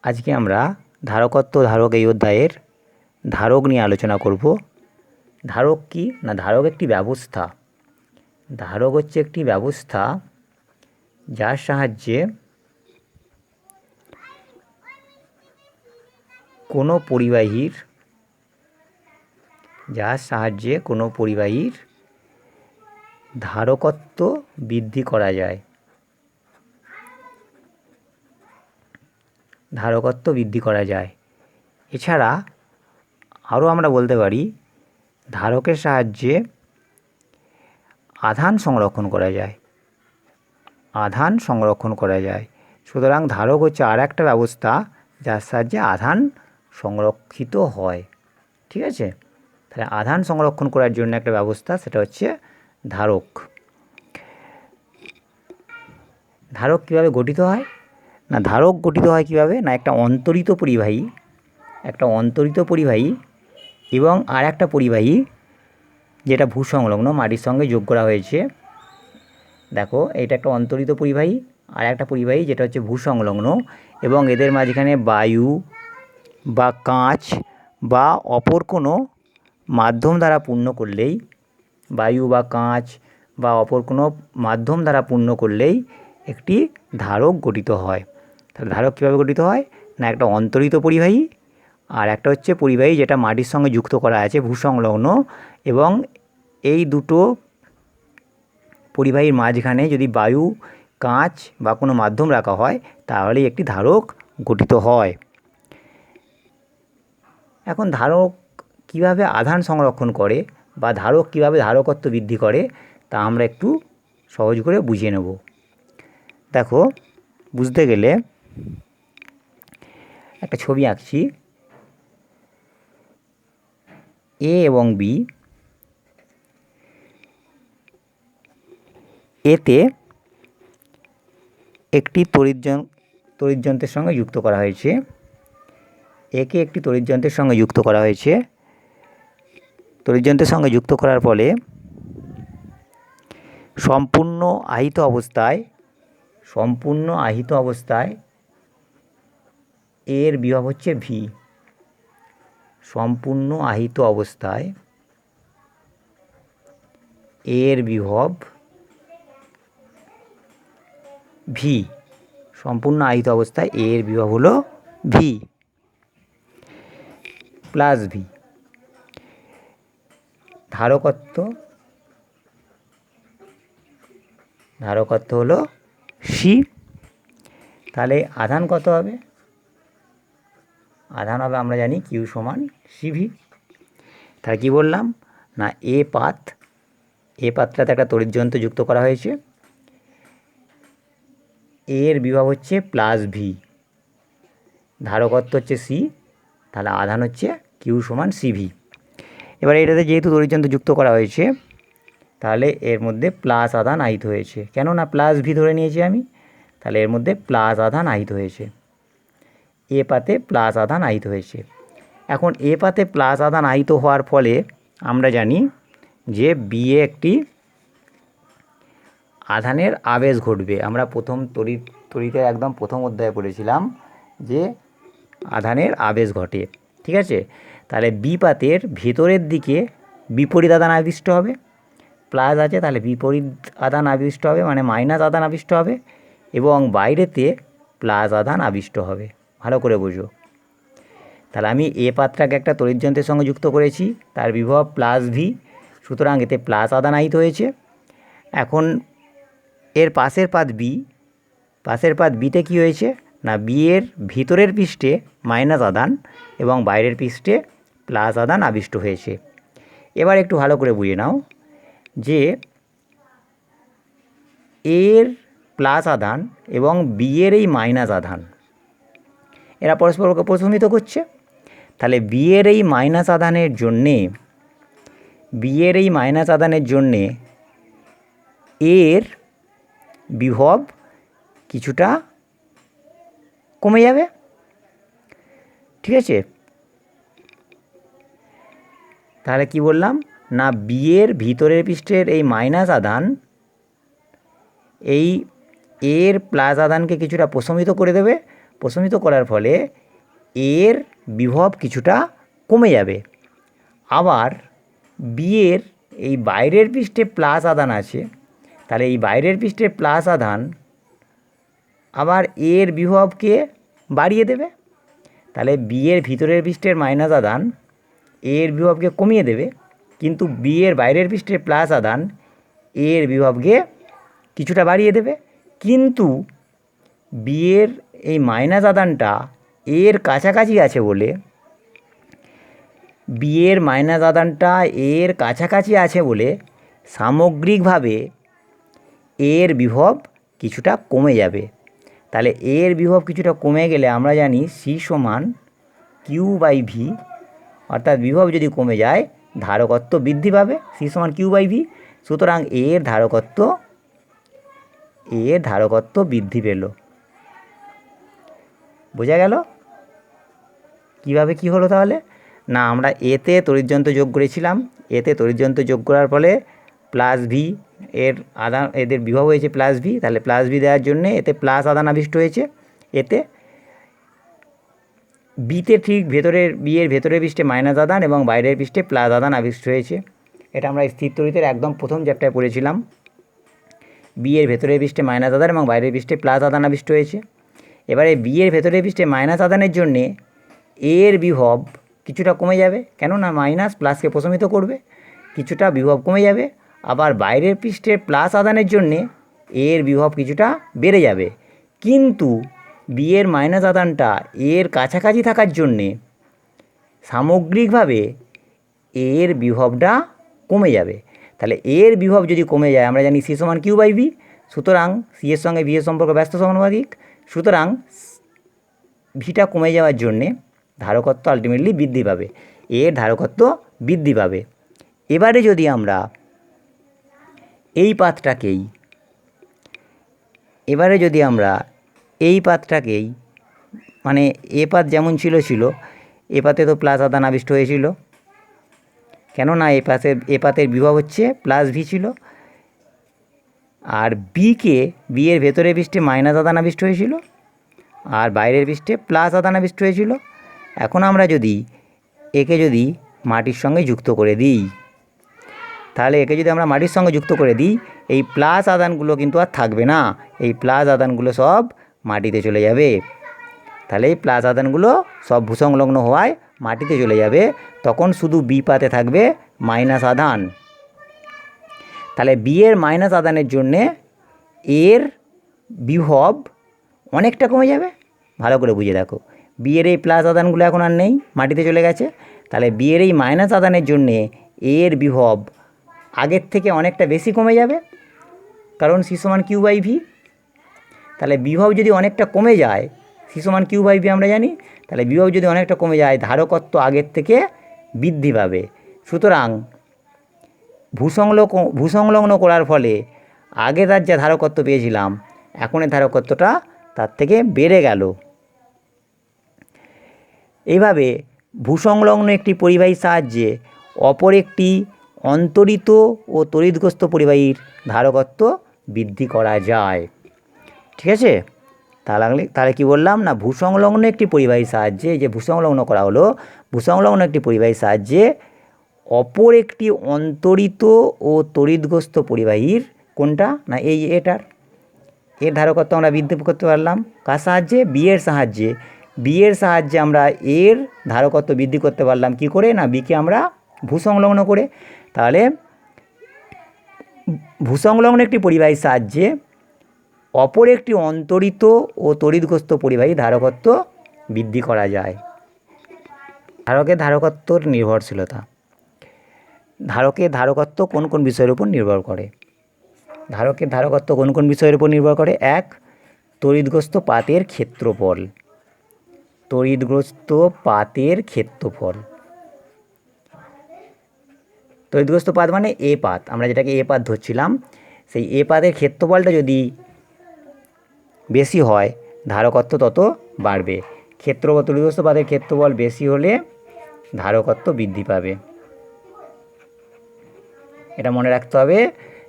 আজকে আমরা ধারকত্ব ধারক এই অধ্যায়ের ধারক নিয়ে আলোচনা করব। ধারক কি না, ধারক একটি ব্যবস্থা। ধারক হচ্ছে একটি ব্যবস্থা যার সাহায্যে কোনো পরিবাহীর ধারকত্ব বৃদ্ধি করা যায়। এছাড়া আরও আমরা বলতে পারি ধারকের সাহায্যে আধান সংরক্ষণ করা যায়। সুতরাং ধারক হচ্ছে আর একটা ব্যবস্থা যার সাহায্যে আধান সংরক্ষিত হয়। ঠিক আছে, তাহলে আধান সংরক্ষণ করার জন্য একটা ব্যবস্থা, সেটা হচ্ছে ধারক। ধারক কীভাবে গঠিত হয় না, ধারক গঠিত হয় কীভাবে না, একটা অন্তরিত পরিবাহী এবং আর একটা পরিবাহী যেটা ভূসংলগ্ন মাটির সঙ্গে যোগ করা হয়েছে। দেখো, এটা একটা অন্তরিত পরিবাহী আর একটা পরিবাহী যেটা হচ্ছে ভূসংলগ্ন, এবং এদের মাঝখানে বায়ু বা কাঁচ বা অপর কোনো মাধ্যম দ্বারা পূর্ণ করলেই একটি ধারক গঠিত হয়। তাহলে ধারক কীভাবে গঠিত হয় না, একটা অন্তরিত পরিবাহী আর একটা হচ্ছে পরিবাহী যেটা মাটির সঙ্গে যুক্ত করা আছে ভূসংলগ্ন, এবং এই দুটো পরিবাহীর মাঝখানে যদি বায়ু, কাঁচ বা কোনো মাধ্যম রাখা হয় তাহলেই একটি ধারক গঠিত হয়। এখন ধারক কিভাবে আধান সংরক্ষণ করে বা ধারক কিভাবে ধারকত্ব বৃদ্ধি করে তা আমরা একটু সহজ করে বুঝিয়ে নেব। দেখো, বুঝতে গেলে একটা ছবি আঁকছি। এ এবং বি, এতে একটি তড়িৎযন্ত্রের সঙ্গে যুক্ত করা হয়েছে। একে একটি তড়িৎযন্ত্রের সঙ্গে যুক্ত করা হয়েছে। তড়িৎযন্ত্রের সঙ্গে যুক্ত করার ফলে সম্পূর্ণ আহিত অবস্থায় এর বিভব হচ্ছে ভি। সম্পূর্ণ আহিত অবস্থায় এর বিভব ভি। সম্পূর্ণ আহিত অবস্থায় এর বিভব হলো ভি প্লাস ভি। ধারকত্ব হলো সি। তাহলে আধান কত হবে? আধান হবে, আমরা জানি কিউ সমান সিভি। তাহলে কী বললাম না, এ পাতটাতে একটা তড়িৎযন্ত্র যুক্ত করা হয়েছে, এর বিভব হচ্ছে প্লাস ভি, ধারকত্ব হচ্ছে সি, তাহলে আধান হচ্ছে কিউ সমান সিভি। এবার এটাতে যেহেতু তড়িৎযন্ত্র যুক্ত করা হয়েছে তাহলে এর মধ্যে প্লাস আধান আহিত হয়েছে। কেন না, প্লাস ভি ধরে নিয়েছি আমি, তাহলে এর মধ্যে প্লাস আধান আহিত হয়েছে। এ পাতে প্লাস আধান আহিত হয়েছে। এখন এ পাতে প্লাস আধান আহিত হওয়ার ফলে আমরা জানি যে বিয়ে একটি আধানের আবেশ ঘটবে। আমরা তড়িতের একদম প্রথম অধ্যায়ে পড়েছিলাম যে আধানের আবেশ ঘটে। ঠিক আছে, তাহলে বি পাতের ভেতরের দিকে বিপরীত আধান আবিষ্ট হবে। প্লাস আছে, তাহলে বিপরীত আধান আবিষ্ট হবে, মানে মাইনাস আধান আবিষ্ট হবে, এবং বাইরেতে প্লাস আধান আবিষ্ট হবে। ভালো করে বোঝো। তাহলে আমি এ পাতটাকে একটা তড়িৎযন্ত্রের সঙ্গে যুক্ত করেছি, তার বিভব প্লাস ভি, সুতরাং এতে প্লাস আধান আহিত হয়েছে। এখন এর পাশের পাত বিতে কী হয়েছে না, বি এর ভিতরের পৃষ্ঠে মাইনাস আধান এবং বাইরের পৃষ্ঠে প্লাস আধান আবিষ্ট হয়েছে। এবার একটু ভালো করে বুঝে নাও যে এর প্লাস আধান এবং বি এর এই মাইনাস আধান এরা পরস্পরকে প্রশমিত করছে। তাহলে বি এর এই মাইনাস আধানের জন্যে এর বিভব কিছুটা কমে যাবে। ঠিক আছে, তাহলে কি বললাম না, বি এর ভিতরের পৃষ্ঠের এই মাইনাস আধান এই এর প্লাস আধানকে কিছুটা প্রশমিত করে দেবে, প্রশমিত করার ফলে এর বিভব কিছুটা কমে যাবে। আবার বিয়ের এই বাইরের পৃষ্ঠে প্লাস আধান আছে, তাহলে এই বাইরের পৃষ্ঠে প্লাস আধান আবার এর বিভবকে বাড়িয়ে দেবে। তাহলে বিয়ের ভিতরের পৃষ্ঠের মাইনাস আধান এর বিভবকে কমিয়ে দেবে, কিন্তু বিয়ের বাইরের পৃষ্ঠের প্লাস আধান এর বিভবকে কিছুটা বাড়িয়ে দেবে। কিন্তু বিয়ের এই মাইনাস আধানটা এর কাছাকাছি আছে বলে, বিয়ের মাইনাস আধানটা এর কাছাকাছি আছে বলে সামগ্রিকভাবে এর বিভব কিছুটা কমে যাবে। তাহলে এর বিভব কিছুটা কমে গেলে আমরা জানি সি সমান কিউ বাই ভি, অর্থাৎ বিভব যদি কমে যায় ধারকত্ব বৃদ্ধি পাবে, সি সমান কিউ বাই ভি। সুতরাং এর ধারকত্ব বৃদ্ধি পেল। বোঝা গেল কীভাবে কী হলো? তাহলে না, আমরা এতে তড়িৎযন্ত্র যোগ করেছিলাম, এতে তড়িৎযন্ত্র যোগ করার ফলে প্লাস ভি এর আধান, এদের বিভব হয়েছে প্লাস ভি, তাহলে প্লাস ভি দেওয়ার জন্যে এতে প্লাস আধান আবিষ্ট হয়েছে। এতে বিতে ঠিক বিয়ের ভেতরের পৃষ্ঠে মাইনাস আধান এবং বাইরের পৃষ্ঠে প্লাস আধান আবিষ্ট হয়েছে। এটা আমরা স্থির তড়িতের একদম প্রথম চ্যাপ্টারে পড়েছিলাম। বিয়ের ভেতরের পৃষ্ঠে মাইনাস আধান এবং বাইরের পৃষ্ঠে প্লাস আধান আবিষ্ট হয়েছে। এবারে বিয়ের ভেতরের পৃষ্ঠে মাইনাস আধানের জন্যে এর বিভব কিছুটা কমে যাবে, কেননা মাইনাস প্লাসকে প্রশমিত করবে, কিছুটা বিভব কমে যাবে। আবার বাইরের পৃষ্ঠে প্লাস আধানের জন্যে এর বিভব কিছুটা বেড়ে যাবে, কিন্তু বিয়ের মাইনাস আধানটা এর কাছাকাছি থাকার জন্যে সামগ্রিকভাবে এর বিভবটা কমে যাবে। তাহলে এর বিভব যদি কমে যায়, আমরা জানি সি সমান কিউ বাই ভি, সুতরাং সি এর সঙ্গে ভি এর সম্পর্ক ব্যস্ত সমানুপাতিক, সুতরাং ভিটা কমে যাওয়ার জন্যে ধারকত্ব আলটিমেটলি বৃদ্ধি পাবে, এর ধারকত্ব বৃদ্ধি পাবে। এবারে যদি আমরা এই পাতটাকেই মানে এ পাত যেমন ছিল এ পাতে তো প্লাস আধান আবিষ্ট হয়েছিল, কেননা এ পাতের বিভব হচ্ছে প্লাস ভি ছিল, আর বি এর ভেতরের পৃষ্ঠে মাইনাস আধান আবিষ্ট হয়েছিল আর বাইরের পৃষ্ঠে প্লাস আধান আবিষ্ট হয়েছিল। এখন আমরা একে যদি মাটির সঙ্গে যুক্ত করে দিই, তাহলে একে যদি আমরা মাটির সঙ্গে যুক্ত করে দিই, এই প্লাস আধানগুলো কিন্তু আর থাকবে না, এই প্লাস আধানগুলো সব মাটিতে চলে যাবে। তাহলে এই প্লাস আধানগুলো সব ভূসংলগ্ন হওয়ায় মাটিতে চলে যাবে, তখন শুধু বি পাতে থাকবে মাইনাস আধান। তাহলে বি এর মাইনাস আধানের জন্যে এর বিভব অনেকটা কমে যাবে। ভালো করে বুঝে দেখো, বি এর এই প্লাস আধানগুলো এখন আর নেই, মাটিতে চলে গেছে। তাহলে বি এর এই মাইনাস আধানের জন্যে এর বিভব আগের থেকে অনেকটা বেশি কমে যাবে, কারণ সি সমান কিউ বাই ভি। তাহলে বিভব যদি অনেকটা কমে যায়, সি সমান কিউ বাই ভি আমরা জানি, তাহলে বিভব যদি অনেকটা কমে যায় ধারকত্ব আগের থেকে বৃদ্ধি পাবে। সুতরাং ভূসংলগ্ন করার ফলে আগে তার যা ধারকত্ব পেয়েছিলাম, এখনের ধারকত্বটা তার থেকে বেড়ে গেল। এইভাবে ভূসংলগ্ন একটি পরিবাহীর সাহায্যে অপর একটি অন্তরিত ও তড়িৎগ্রস্ত পরিবাহীর ধারকত্ব বৃদ্ধি করা যায়। ঠিক আছে? তাহলে কি বললাম না, ভূসংলগ্ন একটি পরিবাহীর সাহায্যে, যে ভূসংলগ্ন করা হলো, ভূসংলগ্ন একটি পরিবাহীর সাহায্যে অপর একটি অন্তরিত ও তড়িৎগ্রস্ত পরিবাহীর, কোনটা না এর ধারকত্ব আমরা বৃদ্ধি করতে পারলাম। কার সাহায্যে? বিয়ের সাহায্যে আমরা এর ধারকত্ব বৃদ্ধি করতে পারলাম কি করে না, বিকে আমরা ভূসংলগ্ন করে। তাহলে ভূসংলগ্ন একটি পরিবাহীর সাহায্যে অপর একটি অন্তরিত ও তড়িৎগ্রস্ত পরিবাহী ধারকত্ব বৃদ্ধি করা যায়। ধারকের ধারকত্বর নির্ভরশীলতা। ধারকের ধারকত্ব কোন কোন বিষয়ের উপর নির্ভর করে? ধারকের ধারকত্ব কোন কোন বিষয়ের উপর নির্ভর করে? 1. তড়িৎগ্রস্ত পাতের ক্ষেত্রফল। তড়িৎগ্রস্ত পাত মানে এ পাত, আমরা যেটাকে এ পাত ধরছিলাম, সেই এ পাতের ক্ষেত্রফলটা যদি বেশি হয় ধারকত্ব তত বাড়বে। তড়িৎগ্রস্ত পাতের ক্ষেত্রফল বেশি হলে ধারকত্ব বৃদ্ধি পাবে। এটা মনে রাখতে হবে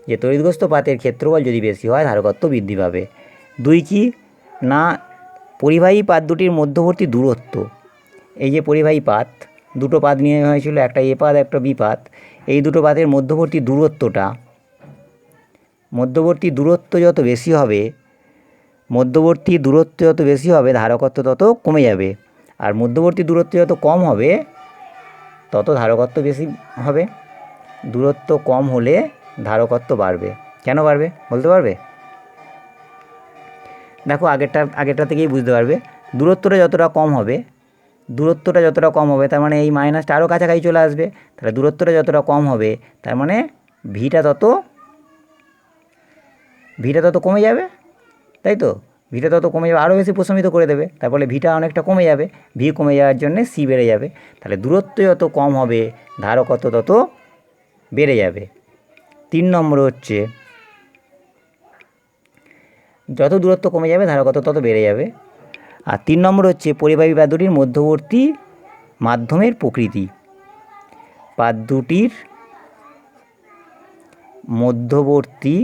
যে তড়িৎগ্রস্ত পাতের ক্ষেত্রফল যদি বেশি হয় ধারকত্ব বৃদ্ধি পাবে। 2 কি না, পরিবাহী পাত দুটির মধ্যবর্তী দূরত্ব, এই যে পরিবাহী পাত, দুটো পাত নিয়ে হয়েছিল, একটা এ পাত একটা বি পাত, এই দুটো পাতের মধ্যবর্তী দূরত্বটা, মধ্যবর্তী দূরত্ব যত বেশি হবে, মধ্যবর্তী দূরত্ব যত বেশি হবে ধারকত্ব তত কমে যাবে, আর মধ্যবর্তী দূরত্ব যত কম হবে তত ধারকত্ব বেশি হবে। দূরত্ব কম হলে ধারকত্ব বাড়বে। কেন বাড়বে বলতে পারবে? দেখো আগেরটা থেকেই বুঝতে পারবে। দূরত্বটা যতটা কম হবে, দূরত্বটা যতটা কম হবে তার মানে এই মাইনাসটা আরও কাছাকাছি চলে আসবে, তাহলে দূরত্বটা যতটা কম হবে তার মানে ভিটা তত কমে যাবে, তাই তো? ভিটা তত কমে যাবে, আরও বেশি প্রশমিত করে দেবে, তার ফলে ভিটা অনেকটা কমে যাবে, ভি কমে যাওয়ার জন্যে সি বেড়ে যাবে। তাহলে দূরত্ব যত কম হবে ধারকত্ব তত বেড়ে যাবে। 3 নম্বর হচ্ছে যত দূরত্ব কমে যাবে ধারকত্ব তত বেড়ে যাবে। আর 3 নম্বর হচ্ছে পরিবাহী পাত দুটির মধ্যবর্তী মাধ্যমের প্রকৃতি। পাত দুটির মধ্যবর্তী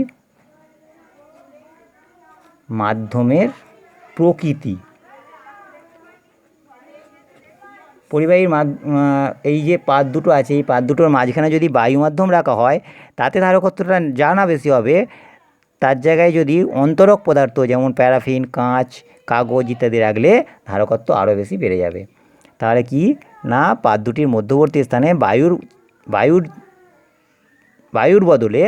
মাধ্যমের প্রকৃতি। পরিবাহীর এই যে পাত দুটো আছে, এই পাত দুটোর মাঝখানে যদি বায়ু মাধ্যম রাখা হয় তাতে ধারকত্বটা যা না বেশি হবে, তার জায়গায় যদি অন্তরক পদার্থ যেমন প্যারাফিন, কাঁচ, কাগজ ইত্যাদি রাখলে ধারকত্ব আরও বেশি বেড়ে যাবে। তাহলে কি না, পাত দুটির মধ্যবর্তী স্থানে বায়ুর বদলে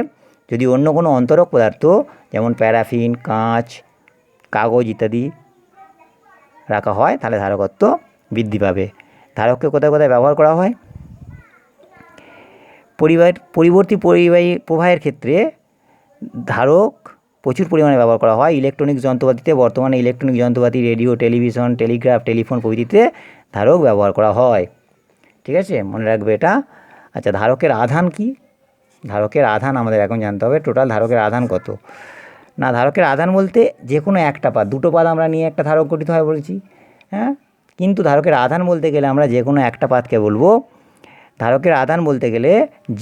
যদি অন্য কোনো অন্তরক পদার্থ যেমন প্যারাফিন, কাঁচ, কাগজ ইত্যাদি রাখা হয় তাহলে ধারকত্ব বৃদ্ধি পাবে। ধারককে কোথায় কোথায় ব্যবহার করা হয়? পরিবর্তী পরিবাহী প্রবাহের ক্ষেত্রে ধারক প্রচুর পরিমাণে ব্যবহার করা হয়। ইলেকট্রনিক্স যন্ত্রপাতিতে, বর্তমানে ইলেকট্রনিক যন্ত্রপাতি, রেডিও, টেলিভিশন, টেলিগ্রাফ, টেলিফোন প্রভৃতিতে ধারক ব্যবহার করা হয়। ঠিক আছে, মনে রাখবে এটা। আচ্ছা, ধারকের আধান কি? ধারকের আধান আমাদের এখন জানতে হবে। টোটাল ধারকের আধান কত? না, ধারকের আধান বলতে যে কোনো একটা পাত, দুটো পাত আমরা নিয়ে একটা ধারক গঠিত হয় বলেছি, হ্যাঁ, কিন্তু ধারকের আধান বলতে গেলে আমরা যে কোনো একটা পাতকে বলবো। ধারকের আধান বলতে গেলে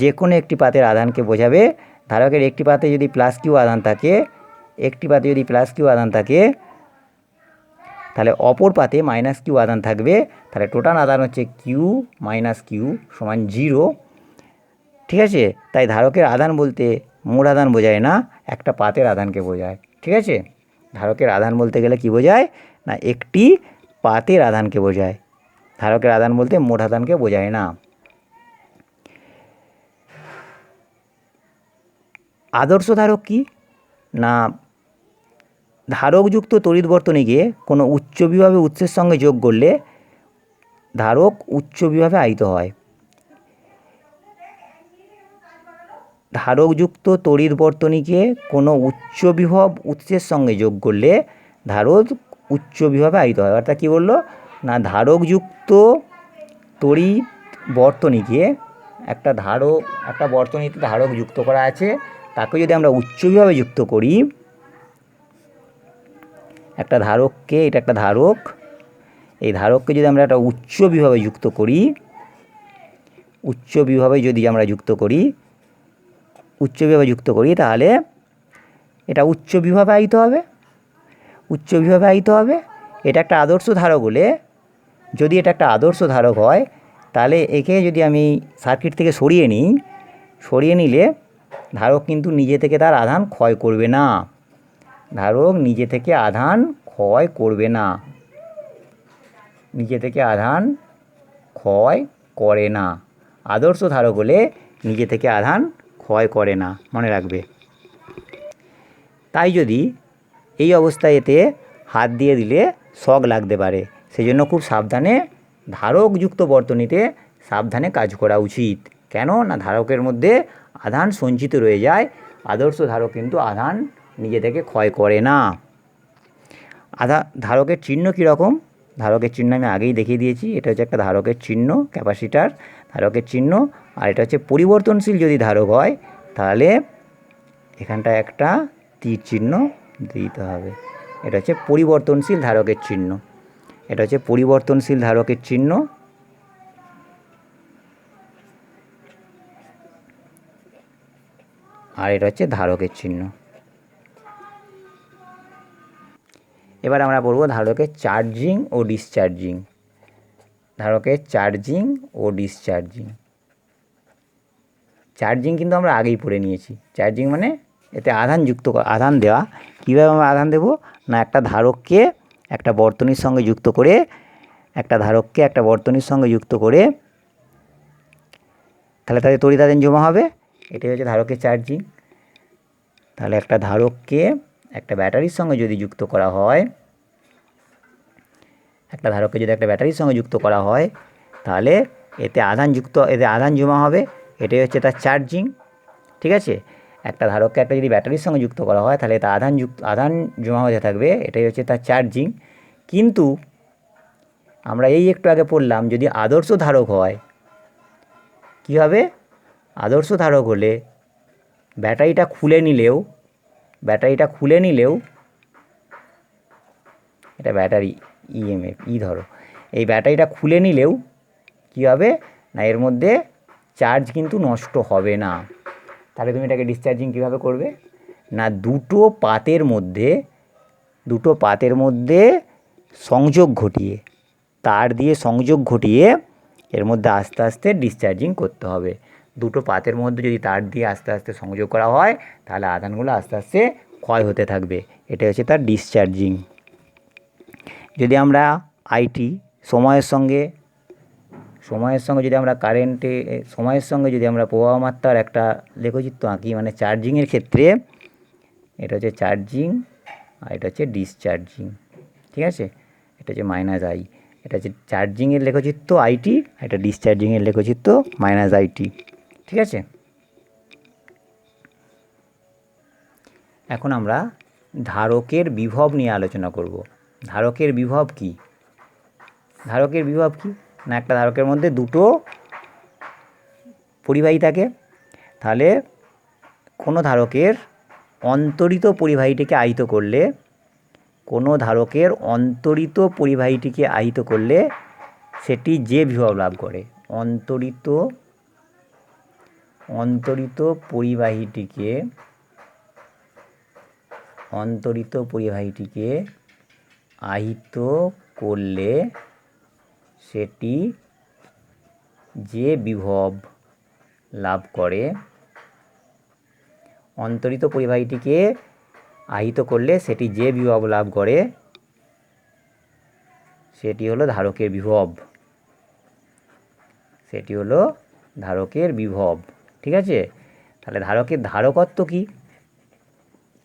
যে কোনো একটি পাতের আধানকে বোঝাবে। ধারকের একটি পাতে যদি প্লাস কিউ আধান থাকে, তাহলে অপর পাতে মাইনাস কিউ আধান থাকবে। তাহলে টোটাল আধান হচ্ছে কিউ মাইনাস কিউ সমান 0। ঠিক আছে, তাই ধারকের আধান বলতে মোট আধান বোঝায় না, একটা পাতের আধানকে বোঝায়। ঠিক আছে, ধারকের আধান বলতে গেলে কি বোঝায় না, একটি পাতের আধানকে বোঝায়। ধারকের আধান বলতে মোট আধানকে বোঝায় না। আদর্শ ধারক কি না, ধারকযুক্ত তড়িৎ বর্তনীকে কোনো উচ্চ বিভবে উৎসের সঙ্গে যোগ করলে ধারক উচ্চ বিভবে আহিত হয়। ধারকযুক্ত তড়িৎ বর্তনীকে কোনো উচ্চ বিভব উৎসের সঙ্গে যোগ করলে ধারক উচ্চ বিভবে আহিত হয়। অর্থাৎ কী বললো না, ধারকযুক্ত তড়িৎ বর্তনীকে একটা বর্তনীতে ধারক যুক্ত করা আছে, তাকে যদি আমরা উচ্চ বিভবে যুক্ত করি, একটা ধারককে, এটা একটা ধারক, এই ধারককে যদি আমরা একটা উচ্চ বিভবে যুক্ত করি, তাহলে এটা উচ্চ বিভবে আহিত হবে। এটা একটা আদর্শ ধারক হলে, যদি এটা একটা আদর্শ ধারক হয়, তাহলে একে যদি আমি সার্কিট থেকে সরিয়ে নিলে ধারক কিন্তু নিজে থেকে তার আধান ক্ষয় করবে না। আদর্শ ধারক হলে নিজে থেকে আধান ক্ষয় করে না, মনে রাখবে। তাই যদি এই অবস্থায় এতে হাত দিয়ে দিলে শক লাগতে পারে, সেই জন্য খুব সাবধানে ধারকযুক্ত বর্তনীতে সাবধানে কাজ করা উচিত। কেন না, ধারকের মধ্যে আধান সঞ্চিত রয়ে যায়। আদর্শ ধারক কিন্তু আধান নিজে থেকে ক্ষয় করে না। ধারকের চিহ্ন কীরকম? ধারকের চিহ্ন আমি আগেই দেখিয়ে দিয়েছি। এটা হচ্ছে একটা ধারকের চিহ্ন, ক্যাপাসিটার ধারকের চিহ্ন। আর এটা হচ্ছে পরিবর্তনশীল যদি ধারক হয় তাহলে এখানটায় একটা তীর চিহ্ন দিতে হবে। এটা হচ্ছে পরিবর্তনশীল ধারকের চিহ্ন। আর এটা হচ্ছে ধারকের চিহ্ন। এবার আমরা পড়ব ধারকের চার্জিং ও ডিসচার্জিং। ধারকের চার্জিং ও ডিসচার্জিং। চার্জিং কিন্তু আমরা আগেই পড়ে নিয়েছি। চার্জিং মানে এতে আধান যুক্ত, আধান দেওয়া। কীভাবে আমরা আধান দেব না, একটা ধারককে একটা বর্তনীর সঙ্গে যুক্ত করে, একটা ধারককে একটা বর্তনীর সঙ্গে যুক্ত করে তাহলে তাদের তড়িৎ-আধান জমা হবে। এটাই হচ্ছে ধারকের চার্জিং। তাহলে একটা ধারককে একটা ব্যাটারির সঙ্গে যদি যুক্ত করা হয়, একটা ধারককে যদি একটা ব্যাটারির সঙ্গে যুক্ত করা হয় তাহলে এতে আধান জমা হবে। এটাই হচ্ছে তার চার্জিং। ঠিক আছে, একটা ধারককে একটা যদি ব্যাটারির সঙ্গে যুক্ত করা হয় তাহলে তা আধান জমা হতে থাকবে। এটাই হচ্ছে তার চার্জিং। কিন্তু আমরা এই একটু আগে পড়লাম, যদি আদর্শ ধারক হয় কী হবে? আদর্শ ধারক হলে ব্যাটারিটা খুলে নিলেও এটা ব্যাটারি ইএমএফ ধরো, এই ব্যাটারিটা খুলে নিলেও কী হবে না, এর মধ্যে চার্জ কিন্তু নষ্ট হবে না। তাহলে তুমি এটাকে ডিসচার্জিং কীভাবে করবে না, দুটো পাতের মধ্যে সংযোগ ঘটিয়ে, তার দিয়ে সংযোগ ঘটিয়ে এর মধ্যে আস্তে আস্তে ডিসচার্জিং করতে হবে। দুটো পাতের মধ্যে যদি তার দিয়ে আস্তে আস্তে সংযোগ করা হয় তাহলে আধানগুলো আস্তে আস্তে ক্ষয় হতে থাকবে। এটা হচ্ছে তার ডিসচার্জিং। যদি আমরা আইটি সময়ের সঙ্গে যদি আমরা সময়ের সঙ্গে যদি আমরা প্রবাহ মাত্রার একটা লেখচিত্র আঁকি, মানে চার্জিংয়ের ক্ষেত্রে এটা হচ্ছে চার্জিং আর এটা হচ্ছে ডিসচার্জিং। ঠিক আছে, এটা হচ্ছে -I, এটা হচ্ছে চার্জিংয়ের লেখচিত্র আইটি, এটা ডিসচার্জিংয়ের লেখচিত্র -IT। ঠিক আছে, এখন আমরা ধারকের বিভব নিয়ে আলোচনা করব। ধারকের বিভব কি না, একটা ধারকের মধ্যে দুটো পরিবাহী থাকে। তাহলে কোনো ধারকের অন্তরিত পরিবাহীটিকে আহিত করলে সেটি যে বিভব লাভ করে, অন্তরিত পরিবাহীটিকে আহিত করলে সেটি যে বিভব লাভ করে, অন্তরিত পরিবাহীটিকে আহিত করলে সেটি যে বিভব লাভ করে সেটি হলো ধারকের বিভব। ঠিক আছে, তাহলে ধারকের ধারকত্ব কি?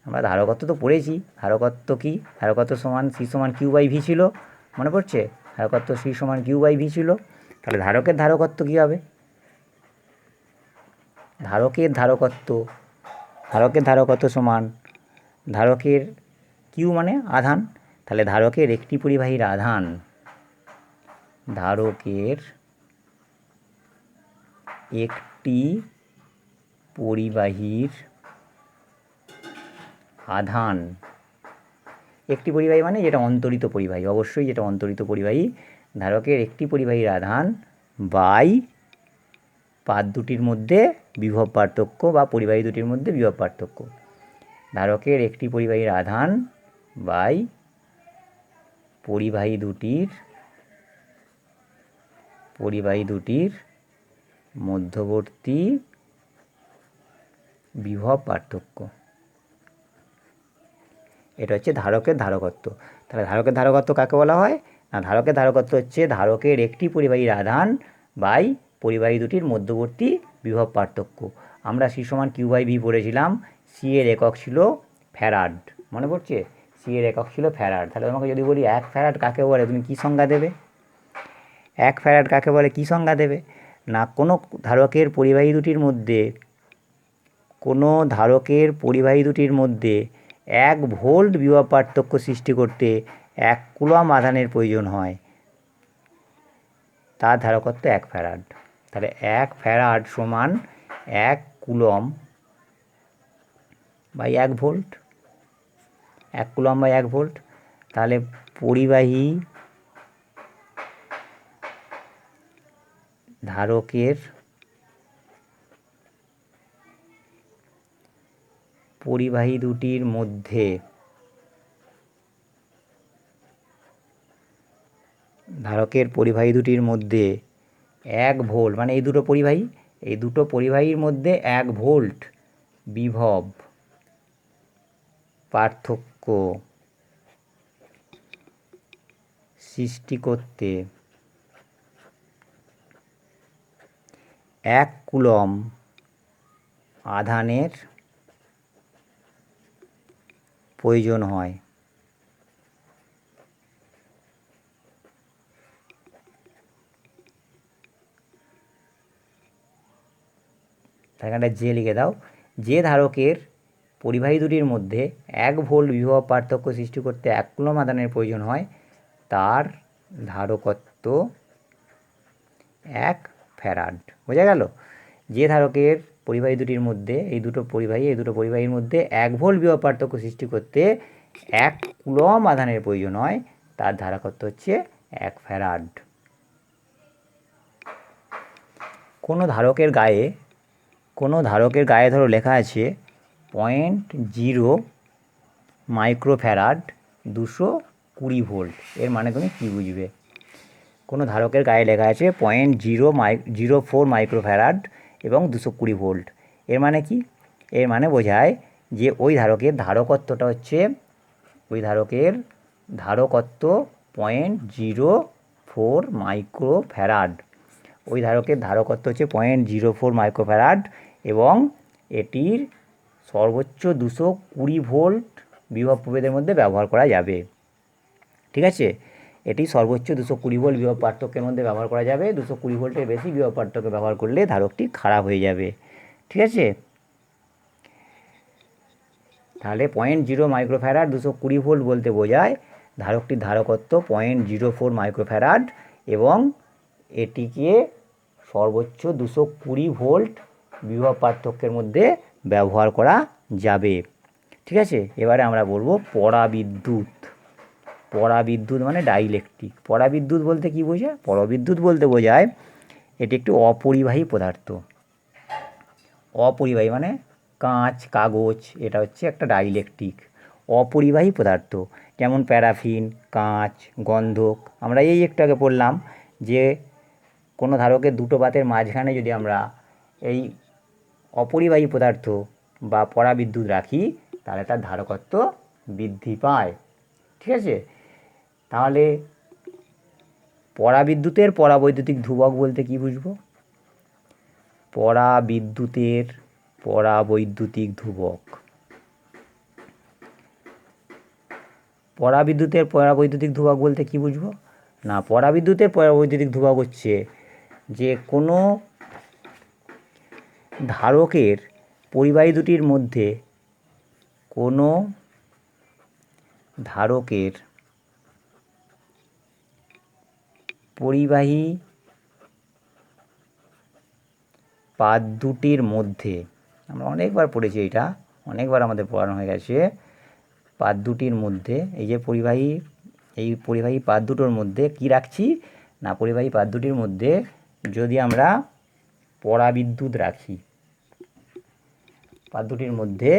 আমরা ধারকত্ব তো পড়েছি। ধারকত্ব কি? ধারকত্ব সমান C সমান Q/V ছিল, মনে পড়ছে? ধারকত্ব C সমান Q/V ছিল। তাহলে ধারকের ধারকত্ব কী হবে? ধারকের ধারকত্ব সমান ধারকের কিউ মানে আধান। তাহলে ধারকের একটি পরিবাহীর আধান, একটি পরিবাহী মানে যেটা অন্তরিত পরিবাহী, অবশ্যই যেটা অন্তরিত পরিবাহী, ধারকের একটি পরিবাহীর আধান বাই পাত দুটির মধ্যে বিভব পার্থক্য বা পরিবাহী দুটির মধ্যে বিভব পার্থক্য। ধারকের একটি পরিবাহীর আধান বাই পরিবাহী দুটির মধ্যবর্তী বিভব পার্থক্য। এটা হচ্ছে ধারকের ধারকত্ব। তাহলে ধারকের ধারকত্ব কাকে বলা হয় না, ধারকের ধারকত্ব হচ্ছে ধারকের একটি পরিবাহীর আধান বাই পরিবাহী দুটির মধ্যবর্তী বিভব পার্থক্য। আমরা C সমান Q/V পড়েছিলাম। C এর একক ছিল ফ্যারাড, মনে পড়ছে? C এর একক ছিল ফ্যারাড। তাহলে তোমাকে যদি বলি 1 ফ্যারাড কাকে বলে, তুমি কী সংজ্ঞা দেবে? 1 ফ্যারাড কাকে বলে কী সংজ্ঞা দেবে না, কোনো ধারকের পরিবাহী দুটির মধ্যে 1 ভোল্ট বিভব পার্থক্য সৃষ্টি করতে 1 কুলম্ব আধানের প্রয়োজন হয়, তার ধারকত্ব 1 ফ্যারাড। তাহলে 1 ফ্যারাড সমান 1 coulomb by 1 volt, 1 coulomb by 1 volt. তাহলে পরিবাহী দুটির মধ্যে ধারকের পরিবাহী দুটির মধ্যে 1 ভোল্ট, মানে এই দুটো পরিবাহীর মধ্যে 1 ভোল্ট বিভব পার্থক্য সৃষ্টি করতে 1 কুলম্ব আধানের প্রয়োজন হয়। এখানটা যে লিখে দাও, যে ধারকের পরিবাহী দুটির মধ্যে 1 ভোল্ট বিভব পার্থক্য সৃষ্টি করতে 1 কুলম্ব আধানের প্রয়োজন হয় তার ধারকত্ব 1 ফ্যারাড। বোঝা গেল? যে ধারকের পরিবাহী দুটির মধ্যে এই দুটো পরিবাহীর মধ্যে 1 ভোল্ট বিভব পার্থক্য সৃষ্টি করতে 1 কুলম্ব আধানের প্রয়োজন হয় তার ধারকত্ব হচ্ছে 1 ফ্যারাড। কোনো ধারকের গায়ে ধরো লেখা আছে 0.0 মাইক্রোফ্যারাড 220 ভোল্ট, এর মানে তুমি কী বুঝবে? কোনো ধারকের গায়ে লেখা আছে 0.04 মাইক্রোফ্যারাড এবং 220 ভোল্ট, এর মানে কি? এর মানে বোঝায় যে ওই ধারকের ধারকত্বটা হচ্ছে 0.04 মাইক্রোফ্যারাড। ওই ধারকের ধারকত্ব হচ্ছে 0.04 মাইক্রোফ্যারাড এবং এটির সর্বোচ্চ 220 ভোল্ট বিভব প্রভেদের মধ্যে ব্যবহার করা যাবে। ঠিক আছে, এটি সর্বোচ্চ 220 ভোল্ট বিভব পার্থক্যের মধ্যে ব্যবহার করা যাবে। 220 ভোল্টের বেশি বিভব পার্থক্য ব্যবহার করলে ধারকটি খারাপ হয়ে যাবে। ঠিক আছে, তাহলে 0.0 মাইক্রোফ্যারাড 220 ভোল্ট বলতে বোঝায় ধারকটির ধারকত্ব 0.04 মাইক্রোফ্যারাড এবং এটিকে সর্বোচ্চ 220 ভোল্ট বিভব পার্থক্যের মধ্যে ব্যবহার করা যাবে। ঠিক আছে, এবারে আমরা বলবো পরাবিদ্যুৎ। পরাবিদ্যুৎ মানে ডাইইলেকট্রিক। পরাবিদ্যুৎ বলতে কী বোঝায়? পরাবিদ্যুৎ বলতে বোঝায় এটি একটি অপরিবাহী পদার্থ। অপরিবাহী মানে কাঁচ, কাগজ, এটা হচ্ছে একটা ডাইইলেকট্রিক অপরিবাহী পদার্থ। যেমন প্যারাফিন, কাঁচ, গন্ধক। আমরা এই একটু আগে পড়লাম যে কোনো ধারকের দুটো পাতের মাঝখানে যদি আমরা এই অপরিবাহী পদার্থ বা পরাবিদ্যুৎ রাখি তাহলে তার ধারকত্ব বৃদ্ধি পায়। ঠিক আছে, তাহলে পরাবিদ্যুতের পরাবৈদ্যুতিক ধ্রুবক বলতে কি বুঝবো? পরাবিদ্যুতের পরাবৈদ্যুতিক ধ্রুবক। পরাবিদ্যুতের পরাবৈদ্যুতিক ধ্রুবক বলতে কি বুঝবো? না, পরাবিদ্যুতের পরাবৈদ্যুতিক ধ্রুবক হচ্ছে যে কোনো ধারকের পরিবাহী দুটির মধ্যে কোনো ধারকের পরিবাহী পাত দুটির মধ্যে, আমরা অনেকবার পড়েছি এটা, অনেকবার আমাদের পড়ানো হয়ে গেছে, পাত দুটির মধ্যে এই পরিবাহী পাত দুটোর মধ্যে কি রাখছি না, পরিবাহী পাত দুটির মধ্যে যদি আমরা পরাবিদ্যুৎ রাখি, পাত দুটির মধ্যে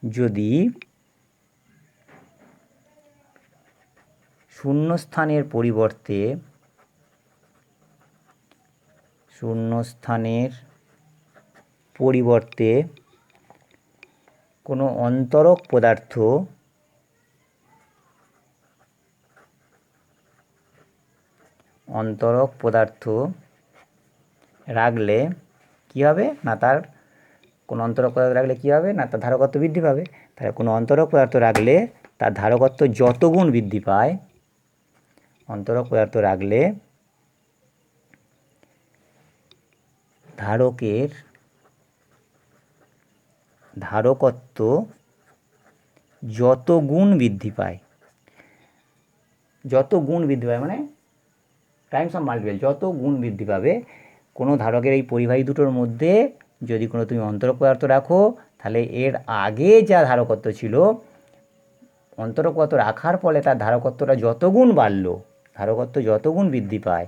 যদি শূন্যস্থানের পরিবর্তে কোনো অন্তরক পদার্থ রাখলে কী হবে না, তার কোনো অন্তরক পদার্থ রাখলে কী হবে না, তার ধারকত্ব বৃদ্ধি পাবে। তাহলে কোনো অন্তরক পদার্থ রাখলে তার ধারকত্ব যত গুণ বৃদ্ধি পায়, অন্তরক পদার্থ রাখলে ধারকের ধারকত্ব যত গুণ বৃদ্ধি পায়, মানে টাইমস অফ মাল্টিপল, যত গুণ বৃদ্ধি পাবে কোনো ধারকের এই পরিবাহী দুটোর মধ্যে যদি কোনো তুমি অন্তরক পদার্থ রাখো তাহলে এর আগে যা ধারকত্ব ছিল, অন্তরক পদার্থ রাখার ফলে তার ধারকত্বটা যত গুণ বাড়লো, ধারকত্ব যত গুণ বৃদ্ধি পায়,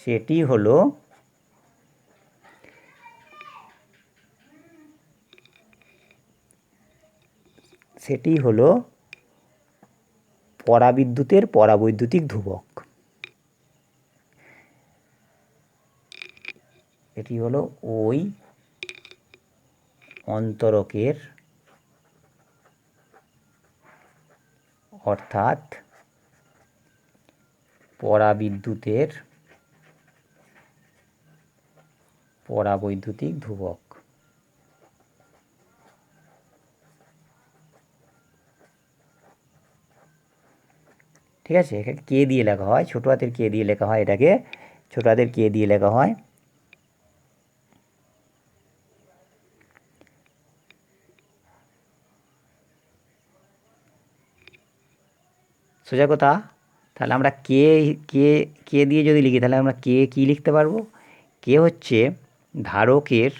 সেটি হলো পরাবিদ্যুতের পরাবৈদ্যুতিক ধ্রুবক। এটি হলো ওই অন্তরকের অর্থাৎ পরাবিদ্যুতের পরাবৈদ্যুতিক ধ্রুবক। ঠিক আছে, এখানে কে দিয়ে লেখা হয়, ছোট হাতের কে দিয়ে লেখা হয়, এটাকে ছোট হাতের কে দিয়ে লেখা হয়। সোজা কথা, তাহলে আমরা কে কে কে দিয়ে যদি লিখি তাহলে আমরা কে কী লিখতে পারবো? কে হচ্ছে ধারকের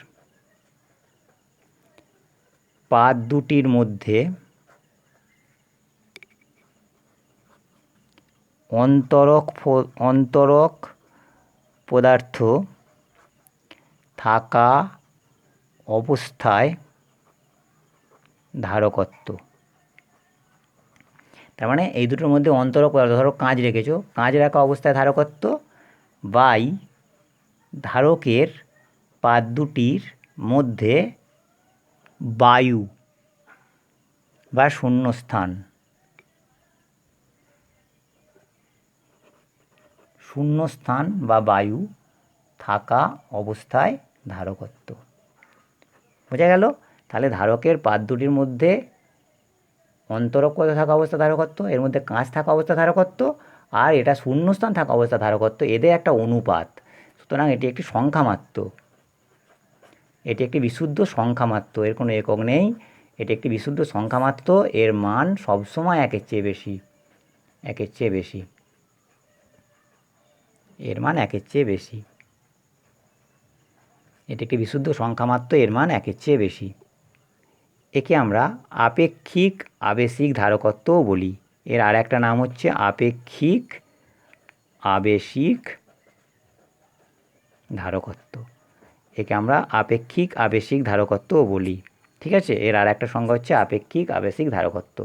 পাত দুটির মধ্যে অন্তরক পদার্থ থাকা অবস্থায় ধারকত্ব। তার মানে এই দুটোর মধ্যে অন্তরক পদার্থ, ধরো কাঁচ রেখেছো, কাঁচ রাখা অবস্থায় ধারকত্ব বাই ধারকের পাত দুটির মধ্যে বায়ু বা শূন্যস্থান বা বায়ু থাকা অবস্থায় ধারকত্ব। বোঝা গেল? তাহলে ধারকের পাত দুটির মধ্যে অন্তরক পদার্থ থাকা অবস্থা ধারকত্ব, এর মধ্যে কাঁচ থাকা অবস্থা ধারকত্ব, আর এটা শূন্যস্থান থাকা অবস্থা ধারকত্ব, এদের একটা অনুপাত। সুতরাং এটি একটি সংখ্যা মাত্র, এটি একটি বিশুদ্ধ সংখ্যা মাত্র, এর কোনো একক নেই, এটি একটি বিশুদ্ধ সংখ্যা মাত্র। এর মান সবসময় একের চেয়ে বেশি, একের চেয়ে বেশি, এর মান একের চেয়ে বেশি। এটি একটি বিশুদ্ধ সংখ্যা মাত্র, এর মান একের চেয়ে বেশি। একে আমরা আপেক্ষিক আবেশিক ধারকত্বও বলি। এর আর একটা নাম হচ্ছে আপেক্ষিক আবেশিক ধারকত্ব। একে আমরা আপেক্ষিক আবেশিক ধারকত্বও বলি। ঠিক আছে, এর আর একটা সংজ্ঞা হচ্ছে আপেক্ষিক আবেশিক ধারকত্ব।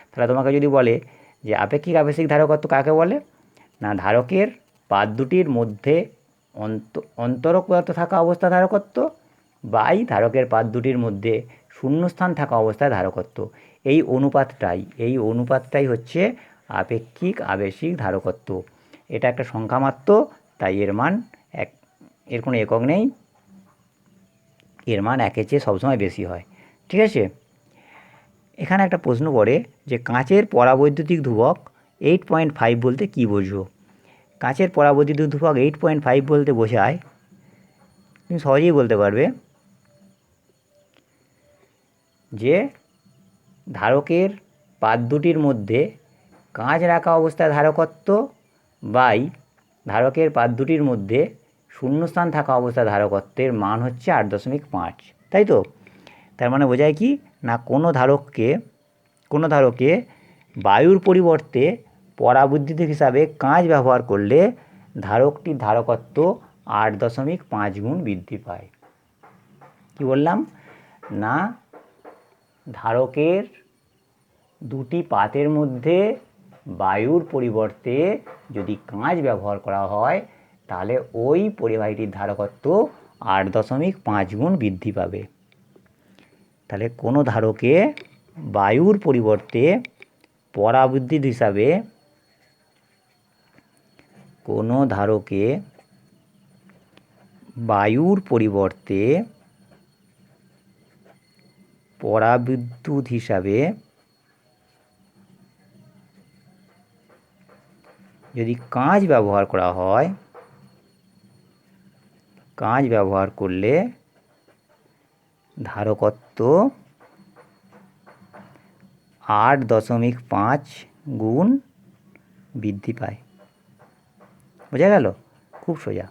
তাহলে তোমাকে যদি বলে যে আপেক্ষিক আবেশিক ধারকত্ব কাকে বলে, না ধারকের পাত দুটির মধ্যে অন্তরক পদার্থ থাকা অবস্থা ধারকত্ব বাই ধারকের পাত দুটির মধ্যে শূন্যস্থান থাকা অবস্থায় ধারকত্ব, এই অনুপাতটাই হচ্ছে আপেক্ষিক আবেশিক ধারকত্ব। এটা একটা সংখ্যা মাত্র, তাই এর মান এক, এর কোনো একক নেই, এর মান একের চেয়ে সবসময় বেশি হয়। ঠিক আছে, এখানে একটা প্রশ্ন পড়ে যে কাঁচের পরাবৈদ্যুতিক ধ্রুবক 8.5 বলতে কী বোঝো? কাঁচের পরাবৈদ্যুতিক ধ্রুবক 8.5 বলতে বোঝায়, তুমি সহজেই বলতে পারবে যে ধারকের পাত দুটির মধ্যে কাঁচ রাখা অবস্থায় ধারকত্ব বাই ধারকের পাত দুটির মধ্যে শূন্যস্থান থাকা অবস্থায় ধারকত্বের মান হচ্ছে 8.5, তাই তো? তার মানে বোঝায় কি না, কোনো ধারকে বায়ুর পরিবর্তে পরাবৈদ্যুতিক হিসাবে কাঁচ ব্যবহার করলে ধারকটির ধারকত্ব 8.5 গুণ বৃদ্ধি পায়। কি বললাম না, ধারকের দুটি পাতের মধ্যে বায়ুর পরিবর্তে যদি কাঁচ ব্যবহার করা হয় তাহলে ওই পরিবাহীটির ধারকত্ব 8.5 গুণ বৃদ্ধি পাবে। তাহলে কোনো ধারকে বায়ুর পরিবর্তে পরাবৈদ্যুতিক হিসাবে, কোনো ধারকে বায়ুর পরিবর্তে পরাবিদ্যুৎ হিসাবে যদি কাঁচ ব্যবহার করা হয়, কাঁচ ব্যবহার করলে ধারকত্ব 8.5 গুণ বৃদ্ধি পায়। বোঝা গেল? খুব সোজা।